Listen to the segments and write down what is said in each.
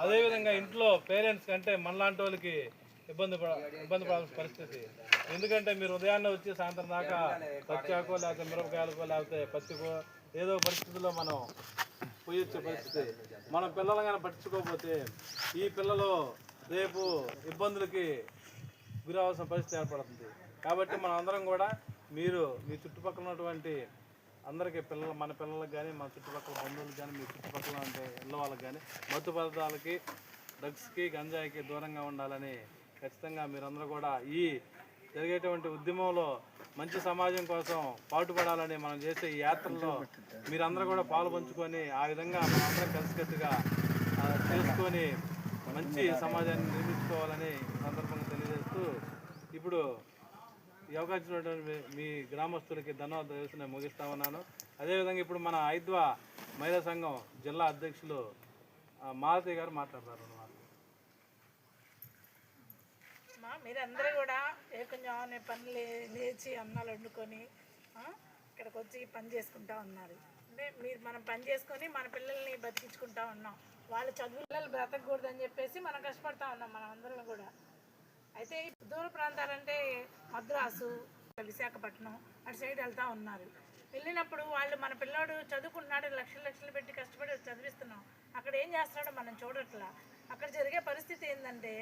అదేవిధంగా ఇంట్లో పేరెంట్స్ కంటే మనలాంటి వాళ్ళకి ఇబ్బంది పడాల్సిన పరిస్థితి. ఎందుకంటే మీరు ఉదయాన్నే వచ్చి సాయంత్రం దాకా పచ్చాకో లేకపోతే మిరపకాయలకో లేకపోతే పత్తికో ఏదో పరిస్థితుల్లో మనం పోయొచ్చే పరిస్థితి. మనం పిల్లలు కానీ పట్టించుకోకపోతే ఈ పిల్లలు రేపు ఇబ్బందులకి గురవలసిన పరిస్థితి ఏర్పడుతుంది. కాబట్టి మనం అందరం కూడా మీరు మీ చుట్టుపక్కల ఉన్నటువంటి అందరికీ మన పిల్లలకు కానీ మన చుట్టుపక్కల బంధువులకు కానీ మీ చుట్టుపక్కల ఉంటే ఇళ్ళ వాళ్ళకి కానీ మత్తు పదార్థాలకి డ్రగ్స్కి గంజాయికి దూరంగా ఉండాలని ఖచ్చితంగా మీరందరూ కూడా ఈ జరిగేటువంటి ఉద్యమంలో మంచి సమాజం కోసం పాటుపడాలని మనం చేసే ఈ యాత్రలో మీరందరూ కూడా పాలు పంచుకొని ఆ విధంగా మనందరం కలిసికట్టుగా చేసుకొని మంచి సమాజాన్ని నిర్మించుకోవాలని సందర్భంగా తెలియజేస్తూ ఇప్పుడు ఈ అవకాశం ఇచ్చినటువంటి మీ గ్రామస్తులకి ధన్యవాదాలు తెలిసి నేను ముగిస్తా ఉన్నాను. అదేవిధంగా ఇప్పుడు మన ఐద్వా మహిళా సంఘం జిల్లా అధ్యక్షులు మాలతి గారు మాట్లాడతారు. మీరందరూ కూడా ఏకంగా పనులు లేచి అన్నాలు వండుకొని ఇక్కడికి వచ్చి పని చేసుకుంటా ఉన్నారు. అంటే మనం పని చేసుకొని మన పిల్లల్ని బతికించుకుంటా ఉన్నాం. వాళ్ళ చదువులు బ్రతకూడదని చెప్పేసి మనం కష్టపడతా ఉన్నాం మనం అందరం కూడా. అయితే దూర ప్రాంతాలంటే మద్రాసు, విశాఖపట్నం అటు సైడ్ వెళ్తూ ఉన్నారు. వెళ్ళినప్పుడు వాళ్ళు మన పిల్లోడు చదువుకుంటున్నాడు, లక్షలు పెట్టి కష్టపడి చదివిస్తున్నాం, అక్కడ ఏం చేస్తున్నాడో మనం చూడట్లా. అక్కడ జరిగే పరిస్థితి ఏంటంటే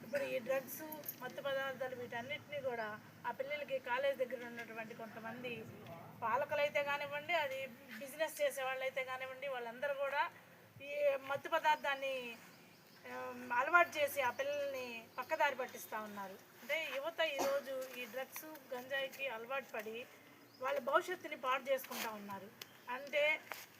ఇప్పుడు ఈ డ్రగ్స్, మత్తు పదార్థాలు వీటన్నిటినీ కూడా ఆ పిల్లలకి కాలేజ్ దగ్గర ఉన్నటువంటి కొంతమంది పాలకులు అయితే కానివ్వండి, అది బిజినెస్ చేసే వాళ్ళు అయితే కానివ్వండి, వాళ్ళందరూ కూడా ఈ మత్తు పదార్థాన్ని అలవాటు చేసి ఆ పిల్లల్ని పక్కదారి పట్టిస్తూ ఉన్నారు. అంటే యువత ఈరోజు ఈ డ్రగ్స్, గంజాయికి అలవాటు పడి వాళ్ళ భవిష్యత్తుని పాడు చేసుకుంటూ ఉన్నారు. అంటే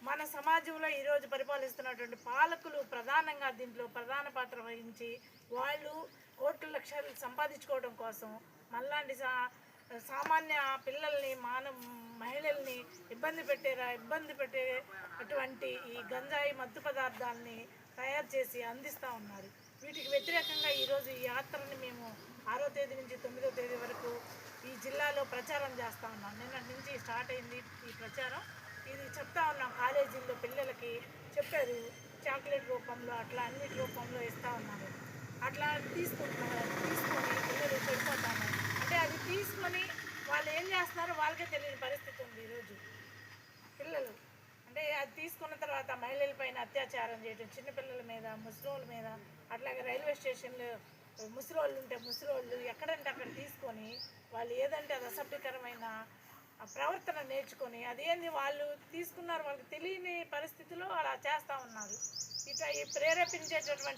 మన సమాజంలో ఈరోజు పరిపాలిస్తున్నటువంటి పాలకులు ప్రధానంగా దీంట్లో ప్రధాన పాత్ర వహించి వాళ్ళు కోట్ల లక్షలు సంపాదించుకోవడం కోసం మనలాంటి సామాన్య పిల్లల్ని, మహిళల్ని ఇబ్బంది పెట్టే అటువంటి ఈ గంజాయి మత్తు పదార్థాలని తయారు చేసి అందిస్తూ ఉన్నారు. వీటికి వ్యతిరేకంగా ఈరోజు ఈ యాత్రని మేము 6వ తేదీ నుంచి 9వ తేదీ వరకు ఈ జిల్లాలో ప్రచారం చేస్తూ ఉన్నాం. నిన్నటి నుంచి స్టార్ట్ అయింది ఈ ప్రచారం. ఇది చెప్తా ఉన్నాం, కాలేజీల్లో పిల్లలకి చెప్పారు, చాక్లెట్ రూపంలో అట్లా అన్నిటి రూపంలో ఇస్తూ ఉన్నారు. అట్లా తీసుకొని పిల్లలు చెడిపోతాను. అంటే అది తీసుకొని వాళ్ళు ఏం చేస్తున్నారో వాళ్ళకే తెలియని పరిస్థితి ఉంది ఈరోజు పిల్లలు. అంటే అది తీసుకున్న తర్వాత మహిళల పైన అత్యాచారం చేయడం, చిన్నపిల్లల మీద, ముసలోళ్ళ మీద, అట్లాగే రైల్వే స్టేషన్లో ముసలోళ్ళు ఉంటే ముసలోళ్ళు ఎక్కడంటే అక్కడ తీసుకొని వాళ్ళు ఏదంటే అది అసభ్యకరమైన ప్రవర్తన నేర్చుకొని అదేంది వాళ్ళు తీసుకున్నారు వాళ్ళకి తెలియని పరిస్థితిలో అలా చేస్తూ ఉన్నారు. ఇట్లా ప్రేరేపించేటటువంటి